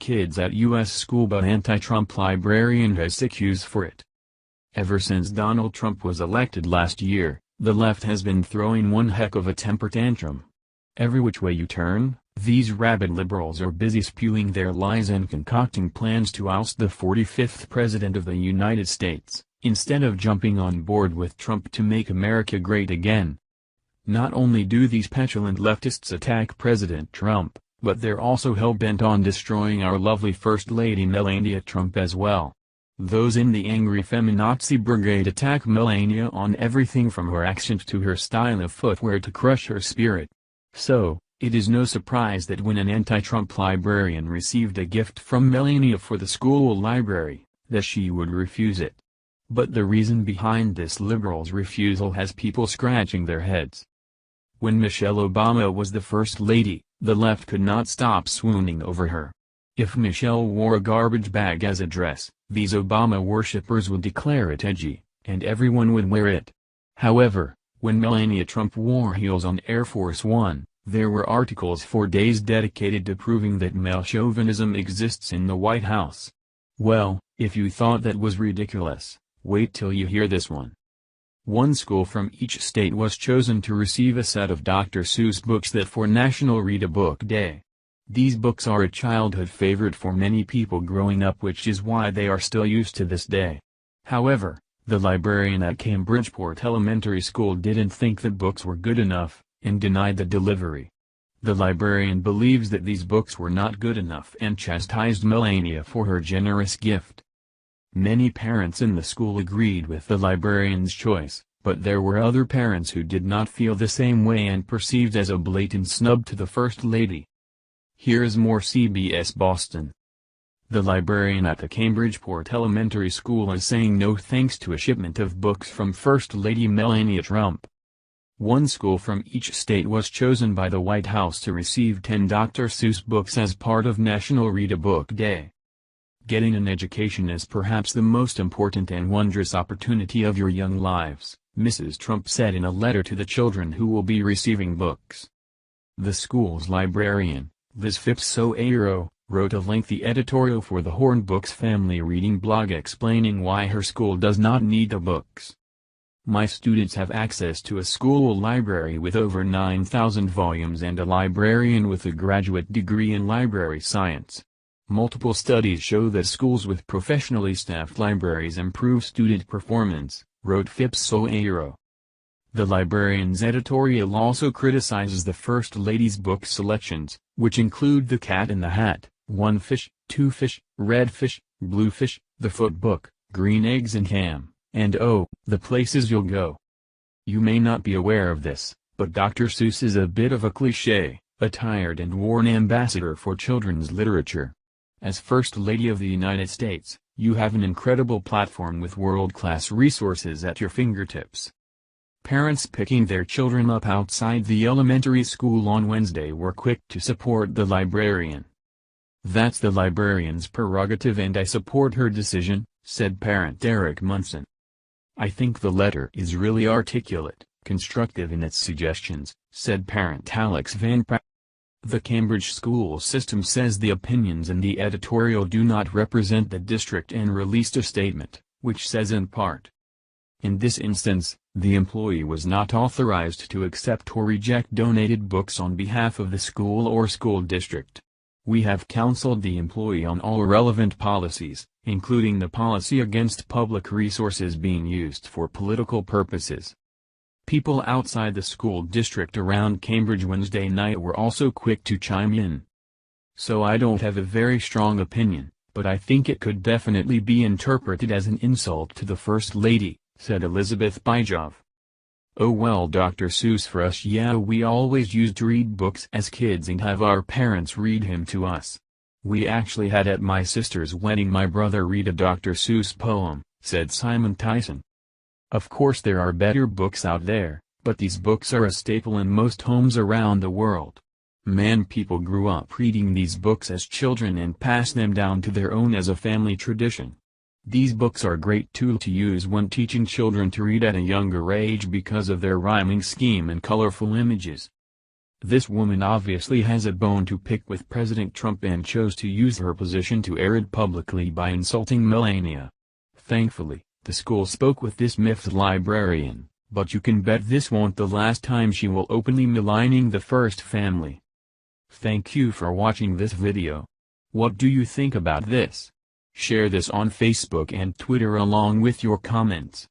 kids at U.S. school, but anti-Trump librarian has sick use for it. Ever since Donald Trump was elected last year, the left has been throwing one heck of a temper tantrum. Every which way you turn, these rabid liberals are busy spewing their lies and concocting plans to oust the 45th President of the United States, instead of jumping on board with Trump to make America great again. Not only do these petulant leftists attack President Trump, but they're also hell-bent on destroying our lovely First Lady Melania Trump as well. Those in the angry feminazi brigade attack Melania on everything from her accent to her style of footwear to crush her spirit. So, it is no surprise that when an anti-Trump librarian received a gift from Melania for the school library, that she would refuse it. But the reason behind this liberal's refusal has people scratching their heads. When Michelle Obama was the First Lady, the left could not stop swooning over her. If Michelle wore a garbage bag as a dress, these Obama worshippers would declare it edgy, and everyone would wear it. However, when Melania Trump wore heels on Air Force One, there were articles for days dedicated to proving that male chauvinism exists in the White House. Well, if you thought that was ridiculous, wait till you hear this one. One school from each state was chosen to receive a set of Dr. Seuss books that for National Read-a-Book Day. These books are a childhood favorite for many people growing up, which is why they are still used to this day. However, the librarian at Cambridgeport Elementary School didn't think the books were good enough, and denied the delivery. The librarian believes that these books were not good enough and chastised Melania for her generous gift. Many parents in the school agreed with the librarian's choice, but there were other parents who did not feel the same way and perceived as a blatant snub to the First Lady. Here's more CBS Boston. The librarian at the Cambridgeport Elementary School is saying no thanks to a shipment of books from First Lady Melania Trump. One school from each state was chosen by the White House to receive 10 Dr. Seuss books as part of National Read-a-Book Day. Getting an education is perhaps the most important and wondrous opportunity of your young lives, Mrs. Trump said in a letter to the children who will be receiving books. The school's librarian, Liz Phipps-Soairo, wrote a lengthy editorial for the Horn Books family reading blog explaining why her school does not need the books. My students have access to a school library with over 9,000 volumes and a librarian with a graduate degree in library science. Multiple studies show that schools with professionally staffed libraries improve student performance, wrote Phipps-Soairo. The librarian's editorial also criticizes the First Lady's book selections, which include The Cat in the Hat, One Fish, Two Fish, Red Fish, Blue Fish, The Foot Book, Green Eggs and Ham, and Oh, The Places You'll Go. You may not be aware of this, but Dr. Seuss is a bit of a cliché, a tired and worn ambassador for children's literature. As First Lady of the United States, you have an incredible platform with world-class resources at your fingertips. Parents picking their children up outside the elementary school on Wednesday were quick to support the librarian. That's the librarian's prerogative and I support her decision, said parent Eric Munson. I think the letter is really articulate, constructive in its suggestions, said parent Alex Van Praag. The Cambridge school system says the opinions in the editorial do not represent the district and released a statement, which says in part, in this instance, the employee was not authorized to accept or reject donated books on behalf of the school or school district. We have counseled the employee on all relevant policies, including the policy against public resources being used for political purposes. People outside the school district around Cambridge Wednesday night were also quick to chime in. So I don't have a very strong opinion, but I think it could definitely be interpreted as an insult to the First Lady, said Elizabeth Bijov. Oh well, Dr. Seuss for us, yeah, we always used to read books as kids and have our parents read him to us. We actually had at my sister's wedding my brother read a Dr. Seuss poem, said Simon Tyson. Of course there are better books out there, but these books are a staple in most homes around the world. People grew up reading these books as children and passed them down to their own as a family tradition. These books are a great tool to use when teaching children to read at a younger age because of their rhyming scheme and colorful images. This woman obviously has a bone to pick with President Trump and chose to use her position to air it publicly by insulting Melania. Thankfully, the school spoke with this miffed librarian, but you can bet this won't the last time she will openly maligning the first family. Thank you for watching this video. What do you think about this? Share this on Facebook and Twitter along with your comments.